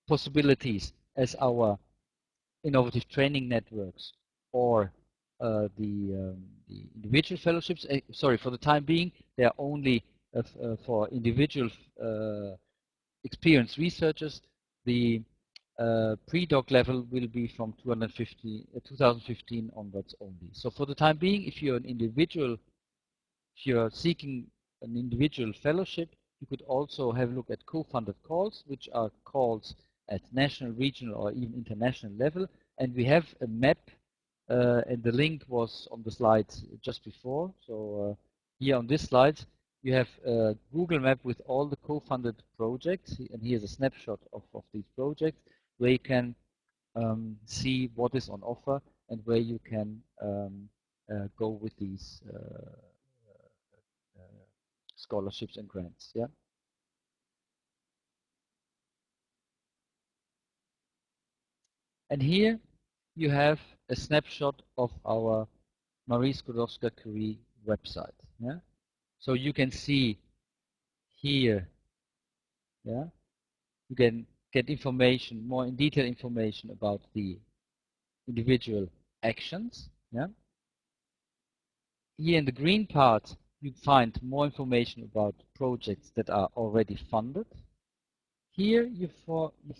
possibilities as our innovative training networks or the individual fellowships. Sorry, for the time being, they are only for individual experienced researchers. The pre-doc level will be from 2015 onwards only. So for the time being, if you're an individual, if you're seeking an individual fellowship, you could also have a look at co-funded calls, which are calls at national, regional, or even international level. And we have a map, and the link was on the slide just before. So here on this slide, you have a Google map with all the co-funded projects, and here's a snapshot of these projects, where you can see what is on offer and where you can go with these scholarships and grants. Yeah. And here you have a snapshot of our Marie Skłodowska-Curie website. Yeah. So you can see here, yeah, you can get information, more in detail information about the individual actions. Yeah. Here in the green part, you find more information about projects that are already funded. Here you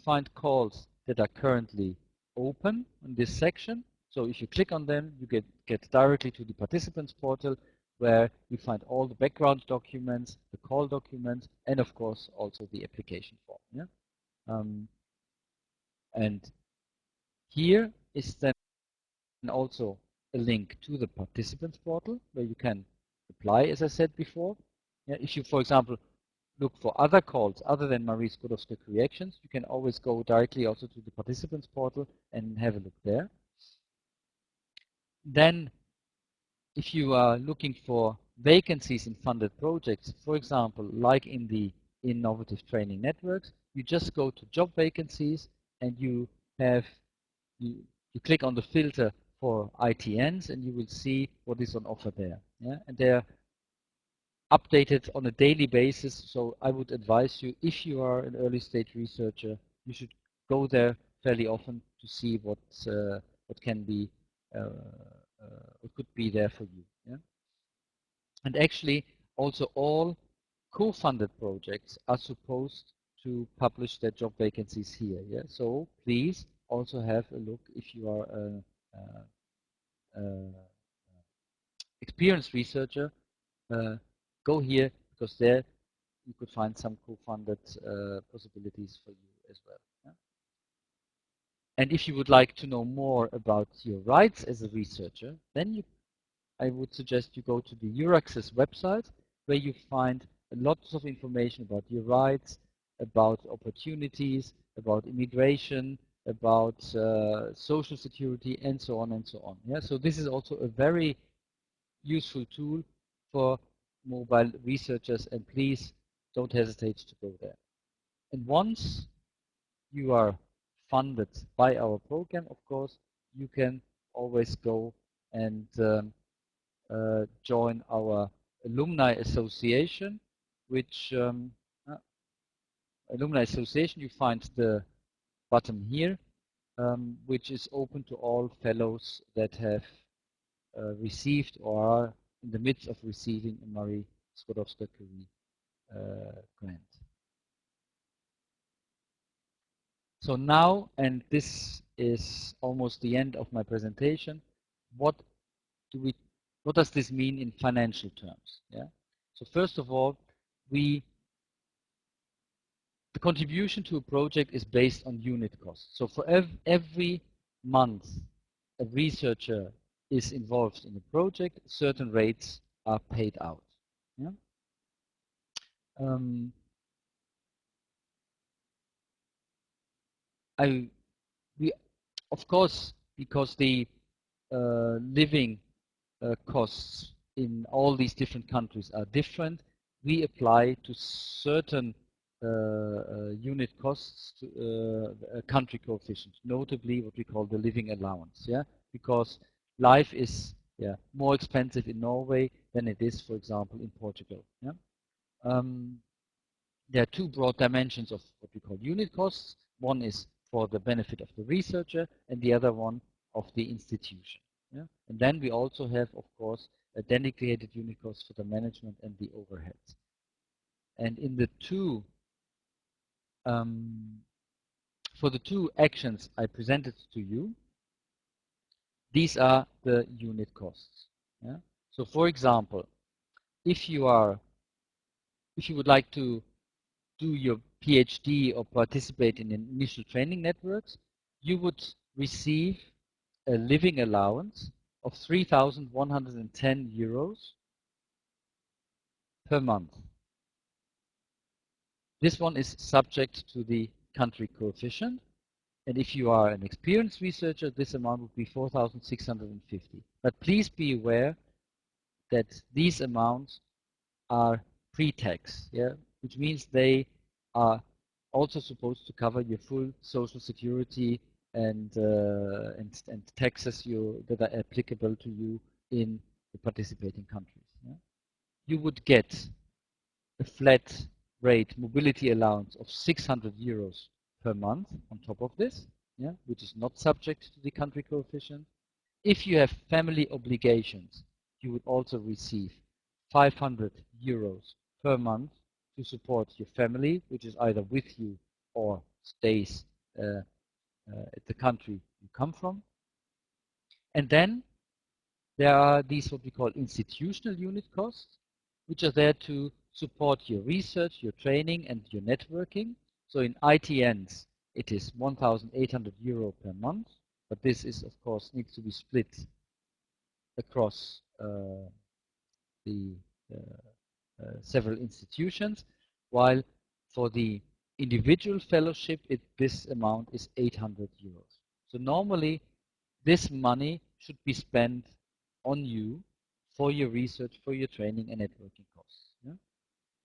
find calls that are currently open in this section. So if you click on them, you get directly to the participants portal, where you find all the background documents, the call documents, and of course also the application form. Yeah? And here is then also a link to the participants portal, where you can apply, as I said before. Yeah, if you, for example, look for other calls other than Marie Skłodowska-Curie actions, you can always go directly also to the participants portal and have a look there. Then, if you are looking for vacancies in funded projects, for example, like in the innovative training networks, you just go to job vacancies and you click on the filter for ITNs and you will see what is on offer there. Yeah? And they're updated on a daily basis, so I would advise you, if you are an early stage researcher, you should go there fairly often to see what can be, what could be there for you. Yeah? And actually, also all co-funded projects are supposed to publish their job vacancies here. Yeah, so please also have a look if you are an experienced researcher. Go here, because there you could find some co-funded possibilities for you as well. Yeah? And if you would like to know more about your rights as a researcher, then I would suggest you go to the Euraccess website, where you find lots of information about your rights, about opportunities, about immigration, about social security, and so on and so on. Yeah? So this is also a very useful tool for mobile researchers, and please don't hesitate to go there. And once you are funded by our program, of course, you can always go and join our alumni association, which alumni association, you find the button here, which is open to all fellows that have received or are in the midst of receiving a Marie Skłodowska-Curie grant. So now, and this is almost the end of my presentation, what does this mean in financial terms? Yeah. So first of all, the contribution to a project is based on unit cost. So for every month a researcher is involved in a project, certain rates are paid out. Yeah. We of course, because the living costs in all these different countries are different, we apply to certain unit costs a country coefficient, notably what we call the living allowance. Yeah, because life is more expensive in Norway than it is, for example, in Portugal. Yeah. There are two broad dimensions of what we call unit costs. One is for the benefit of the researcher and the other one of the institution. Yeah? And then we also have, of course, a dedicated unit cost for the management and the overheads. And in the two, for the two actions I presented to you, these are the unit costs. Yeah? So for example, if you would like to do your PhD or participate in initial training networks, you would receive a living allowance of 3,110 euros per month. This one is subject to the country coefficient. And if you are an experienced researcher, this amount would be 4,650. But please be aware that these amounts are pre-tax, yeah, which means they are also supposed to cover your full social security and taxes that are applicable to you in the participating countries. Yeah. You would get a flat rate mobility allowance of 600 euros per month on top of this, yeah, which is not subject to the country coefficient. If you have family obligations, you would also receive 500 euros per month to support your family, which is either with you or stays at the country you come from. And then there are these what we call institutional unit costs, which are there to support your research, your training, and your networking. So in ITNs, it is 1,800 euro per month, but this is, of course, needs to be split across the several institutions, while for the individual fellowship, this amount is 800 euros. So normally, this money should be spent on you for your research, for your training and networking costs. Yeah?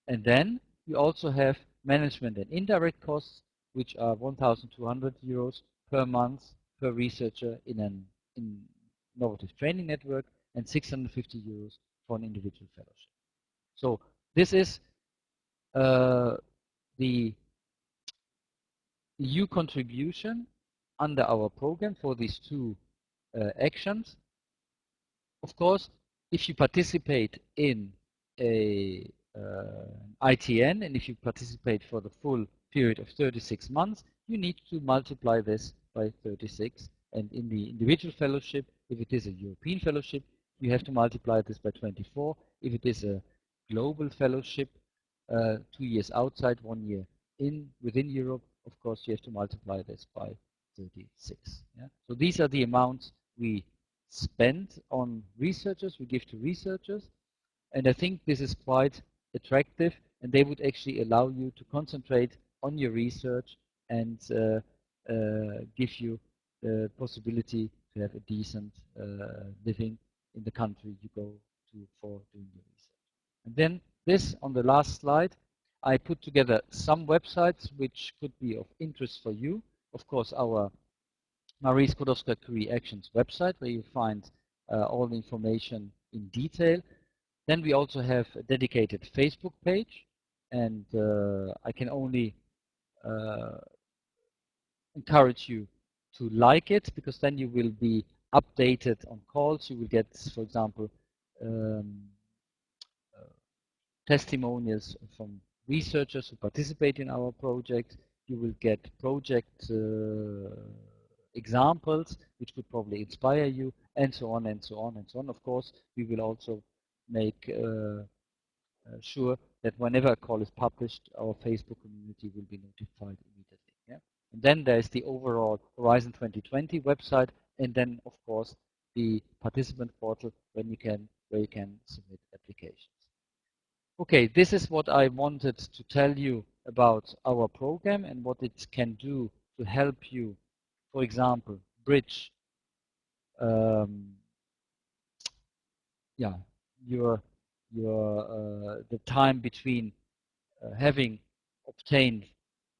And then we also have management and indirect costs, which are 1,200 euros per month per researcher in an innovative training network and 650 euros for an individual fellowship. So this is the EU contribution under our program for these two actions. Of course, if you participate in a ITN and if you participate for the full period of 36 months, you need to multiply this by 36. And in the individual fellowship, if it is a European fellowship, you have to multiply this by 24. If it is a global fellowship, 2 years outside, 1 year within Europe, of course, you have to multiply this by 36. Yeah? So these are the amounts we spend on researchers, we give to researchers, and I think this is quite attractive, and they would actually allow you to concentrate on your research and give you the possibility to have a decent living in the country you go to for doing your research. And then this, on the last slide, I put together some websites which could be of interest for you. Of course, our Marie Skłodowska-Curie Actions website, where you find all the information in detail. Then we also have a dedicated Facebook page, and I can only encourage you to like it, because then you will be updated on calls. You will get, for example, testimonials from researchers who participate in our project. You will get project examples which could probably inspire you, and so on and so on and so on. Of course, we will also make sure that whenever a call is published, our Facebook community will be notified immediately. Yeah? And then there's the overall Horizon 2020 website, and then of course the participant portal where you can submit applications. Okay, this is what I wanted to tell you about our program and what it can do to help you, for example, bridge yeah, your the time between having obtained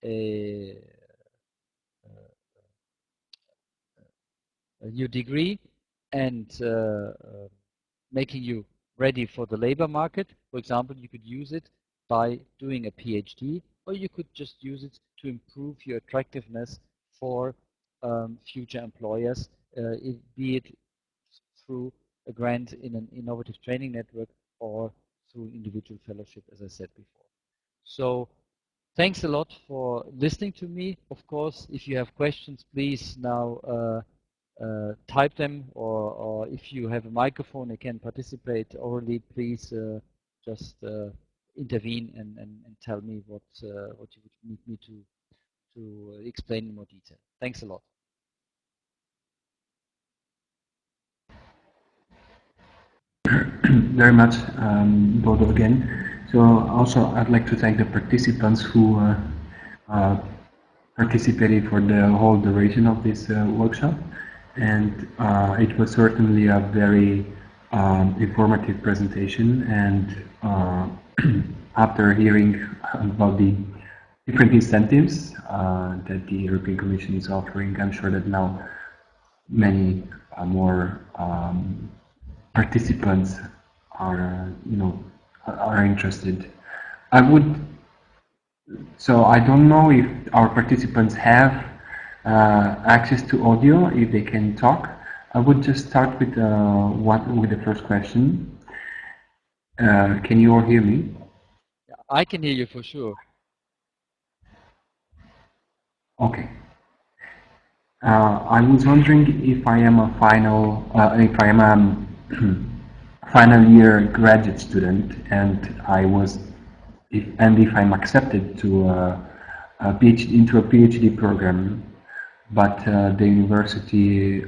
a, your degree and making you ready for the labor market. For example, you could use it by doing a PhD, or you could just use it to improve your attractiveness for future employers, be it through a grant in an innovative training network or through individual fellowship, as I said before. So thanks a lot for listening to me. Of course, if you have questions, please now type them, or if you have a microphone and can participate orally, please just intervene and tell me what you would need me to explain in more detail. Thanks a lot. Very much, Bodo, again. So also I'd like to thank the participants who uh, participated for the whole duration of this workshop. And it was certainly a very informative presentation. And after hearing about the different incentives that the European Commission is offering, I'm sure that now many more participants are, are interested. I would, so I don't know if our participants have access to audio, if they can talk. I would just start with with the first question. Can you all hear me? I can hear you for sure. Okay. I was wondering if I am a if I am a final year graduate student, and if I'm accepted to into a PhD program, but the university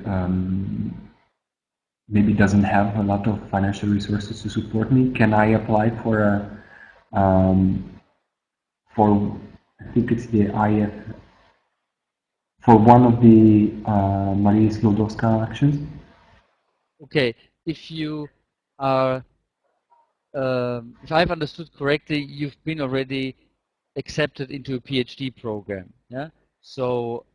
maybe doesn't have a lot of financial resources to support me. Can I apply for for I think it's the IF for one of the Marie Sklodowska actions? Okay, if you are, if I've understood correctly, you've been already accepted into a PhD program. Yeah. So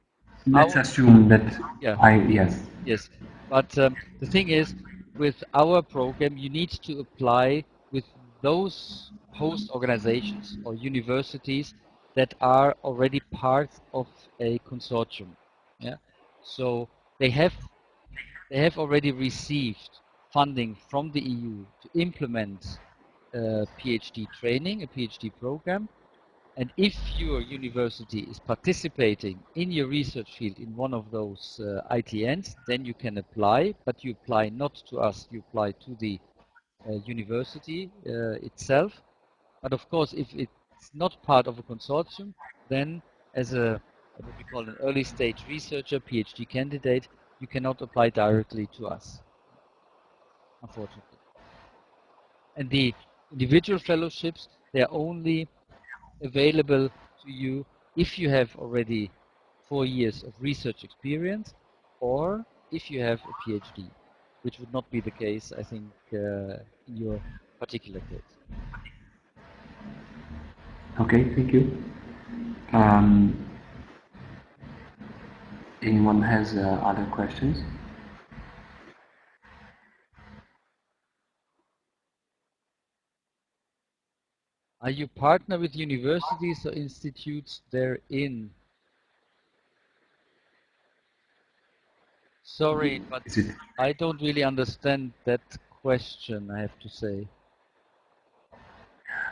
Let's assume that yeah. yes. Yes, but the thing is, with our program, you need to apply with those host organizations or universities that are already part of a consortium. Yeah, so they have already received funding from the EU to implement PhD training, a PhD program, and if your university is participating in your research field in one of those ITNs, then you can apply, but you apply not to us, you apply to the university itself. But of course, if it's not part of a consortium, then as a what we call an early stage researcher, PhD candidate, you cannot apply directly to us, unfortunately. And the individual fellowships, they're only available to you if you have already 4 years of research experience or if you have a PhD, which would not be the case, I think, in your particular case. Okay, thank you. Anyone has other questions? Are you partner with universities or institutes therein? Sorry, but Is it I don't really understand that question, I have to say.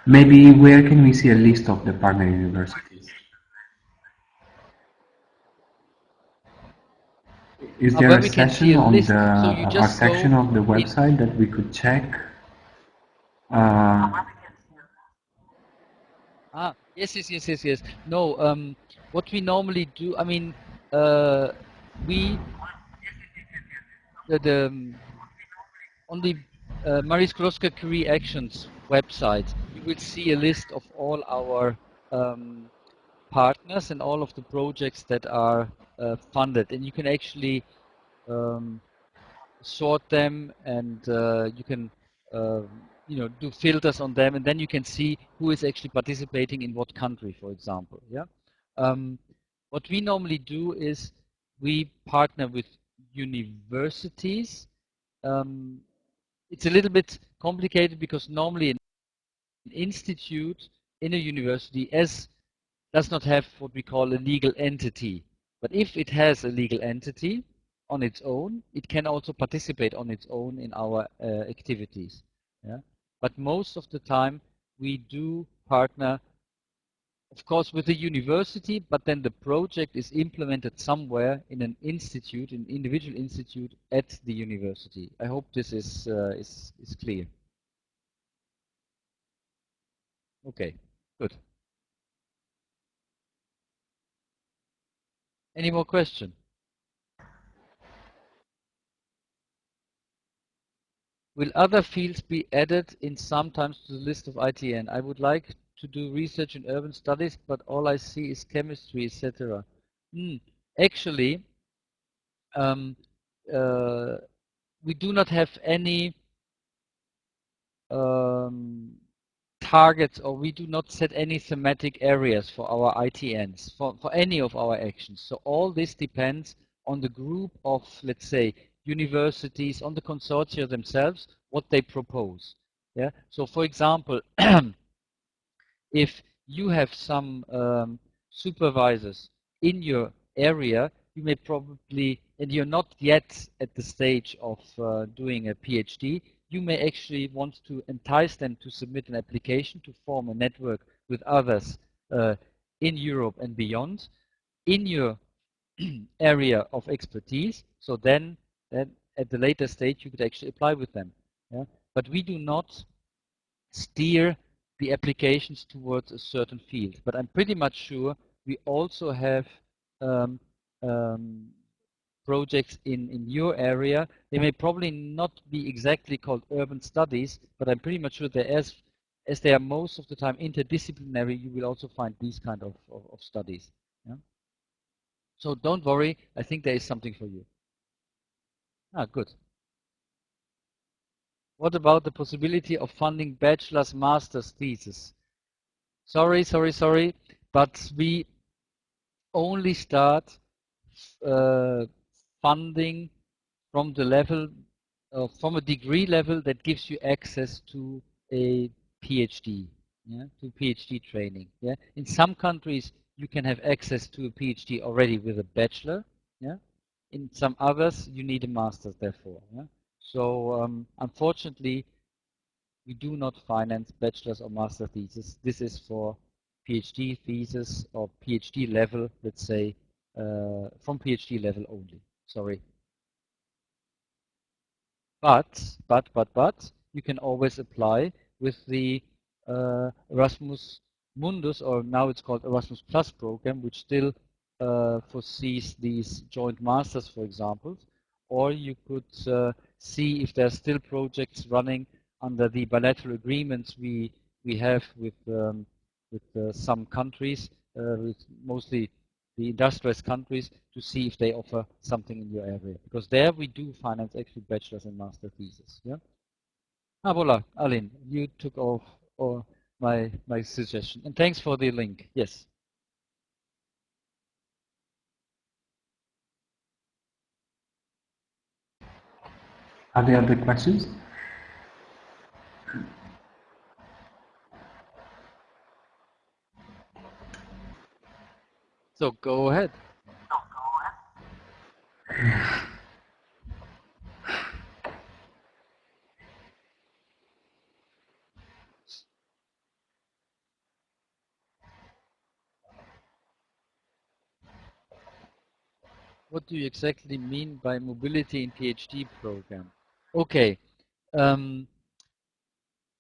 maybe where can we see a list of the partner universities? Is there Where a we can see session a on list, so you a just go section of the in. website that we could check? Uh, Yes, yes, yes, yes, yes. No, what we normally do, I mean, we the on the Marie Sklodowska Career Actions website, you will see a list of all our partners and all of the projects that are funded, and you can actually sort them, and you can do filters on them, and then you can see who is actually participating in what country, for example. Yeah. What we normally do is we partner with universities. It's a little bit complicated because normally an institute in a university does not have what we call a legal entity. But if it has a legal entity on its own, it can also participate on its own in our activities. Yeah? But most of the time, we do partner, of course, with the university, but then the project is implemented somewhere in an institute, an individual institute at the university. I hope this is clear. Okay, good. Any more questions? Will other fields be added in sometimes to the list of ITN? I would like to do research in urban studies, but all I see is chemistry, etc. Actually, we do not have any targets, or we do not set any thematic areas for our ITNs, for any of our actions. So all this depends on the group of, let's say, universities, on the consortia themselves, what they propose. Yeah. So for example, if you have some supervisors in your area, you may probably, and you're not yet at the stage of doing a PhD, you may actually want to entice them to submit an application to form a network with others in Europe and beyond in your area of expertise. So then at the later stage, you could actually apply with them. Yeah? But we do not steer the applications towards a certain field. But I'm pretty much sure we also have um, um, projects in your area. They may probably not be exactly called urban studies, but I'm pretty much sure that as they are most of the time interdisciplinary, you will also find these kind of studies. Yeah? So don't worry, I think there is something for you. Good. What about the possibility of funding bachelor's, master's thesis? Sorry, but we only start funding from the level, from a degree level that gives you access to a PhD, yeah, to PhD training. Yeah, in some countries you can have access to a PhD already with a bachelor. Yeah, in some others you need a master's. Therefore, yeah. So unfortunately, we do not finance bachelor's or master thesis. This is for PhD thesis or PhD level, let's say, from PhD level only. Sorry. But, you can always apply with the Erasmus Mundus, or now it's called Erasmus Plus program, which still foresees these joint masters, for example. Or you could see if there are still projects running under the bilateral agreements we have with some countries, with mostly the industrialized countries, to see if they offer something in your area. Because there we do finance actually bachelor's and master thesis. Yeah. Voilà, Aline, you took off or my suggestion. And thanks for the link. Yes. Are there other questions? So go ahead. What do you exactly mean by mobility in PhD program? Okay. For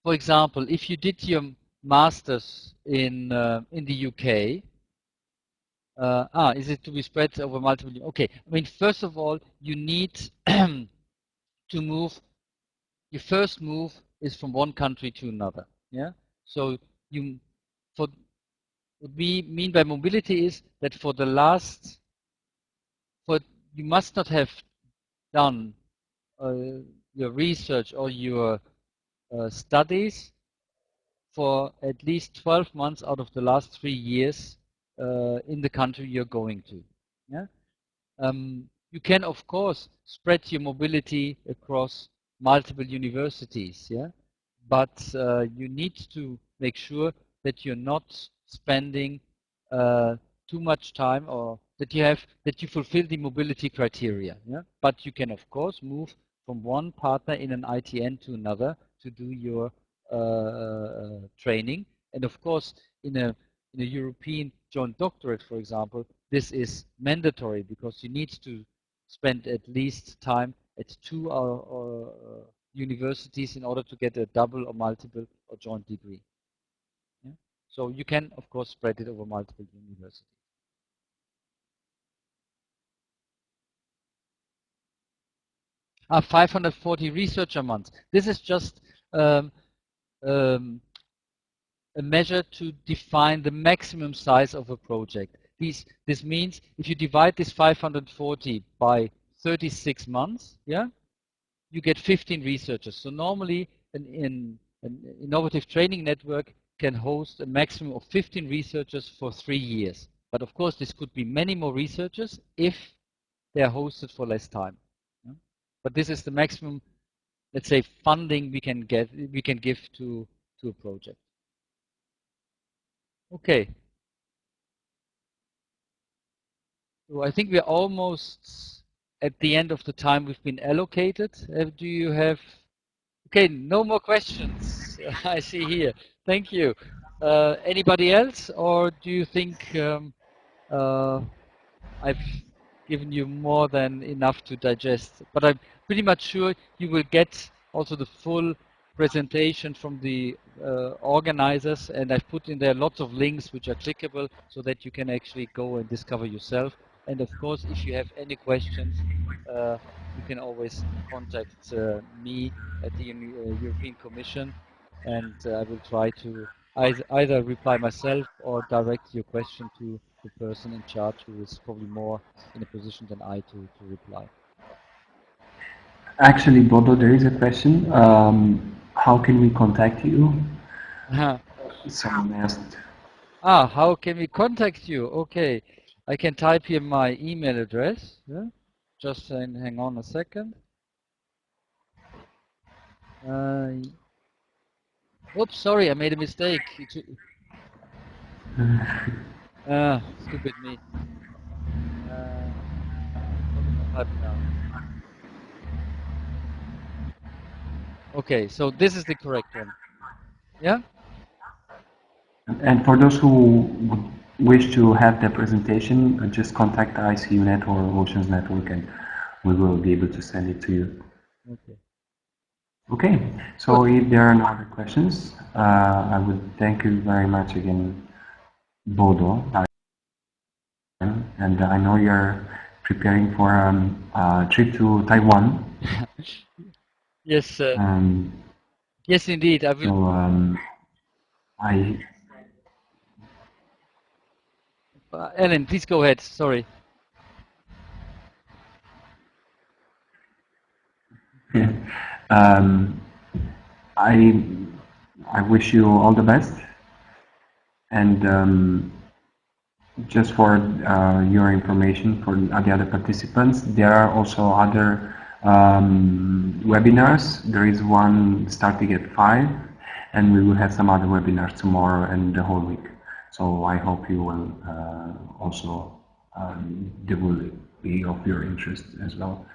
example, if you did your masters in the UK, is it to be spread over multiple? Okay. I mean, first of all, you need to move. Your first move is from one country to another. Yeah. So you, for what we mean by mobility is that for you must not have done your research or your studies for at least 12 months out of the last 3 years in the country you're going to. Yeah? You can, of course, spread your mobility across multiple universities, yeah, but you need to make sure that you're not spending too much time, or that you fulfill the mobility criteria. Yeah, but you can, of course, move from one partner in an ITN to another to do your training, and of course, in a European joint doctorate, for example, this is mandatory because you need to spend at least time at two universities in order to get a double or multiple or joint degree. Yeah? So you can, of course, spread it over multiple universities. 540 researcher months. This is just um, um, a measure to define the maximum size of a project. This means if you divide this 540 by 36 months, yeah, you get 15 researchers. So normally an innovative training network can host a maximum of 15 researchers for 3 years. But of course, this could be many more researchers if they are hosted for less time. Yeah? But this is the maximum, let's say, funding we can give to a project. Okay. So I think we're almost at the end of the time we've been allocated. Do you have? Okay, no more questions. I see here. Thank you. Anybody else, or do you think I've given you more than enough to digest? But I'm pretty much sure you will get also the full presentation from the organizers, and I've put in there lots of links which are clickable so that you can actually go and discover yourself. And of course, if you have any questions, you can always contact me at the European Commission, and I will try to either reply myself or direct your question to the person in charge who is probably more in a position than I to reply. Actually, Bodo, there is a question. How can we contact you? Someone asked. How can we contact you? Okay, I can type here my email address. Yeah? Just hang on a second. Oops, sorry, I made a mistake. Stupid me. What am I typing now? Okay, so this is the correct one. Yeah? And for those who would wish to have the presentation, just contact ICUNet or Oceans Network and we will be able to send it to you. Okay. Okay, so if there are no other questions, I would thank you very much again, Bodo. And I know you're preparing for a trip to Taiwan. Yes, yes, indeed. I will. So Ellen, please go ahead. Sorry. um, I wish you all the best, and just for your information for the other participants, there are also other webinars. There is one starting at 5, and we will have some other webinars tomorrow and the whole week. So I hope you will also, they will be of your interest as well.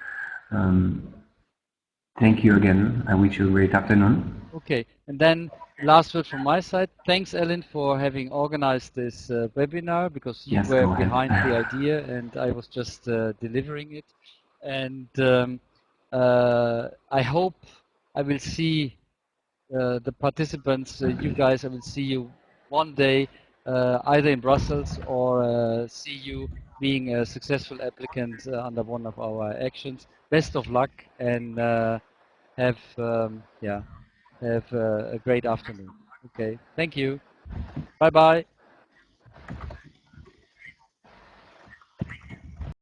Thank you again. I wish you a great afternoon. Okay, and then last word from my side. Thanks, Ellen, for having organized this webinar, because you were behind the idea and I was just delivering it. And I hope I will see the participants, you guys, I will see you one day, either in Brussels or see you being a successful applicant under one of our actions. Best of luck, and have a great afternoon. Okay. Thank you. Bye bye.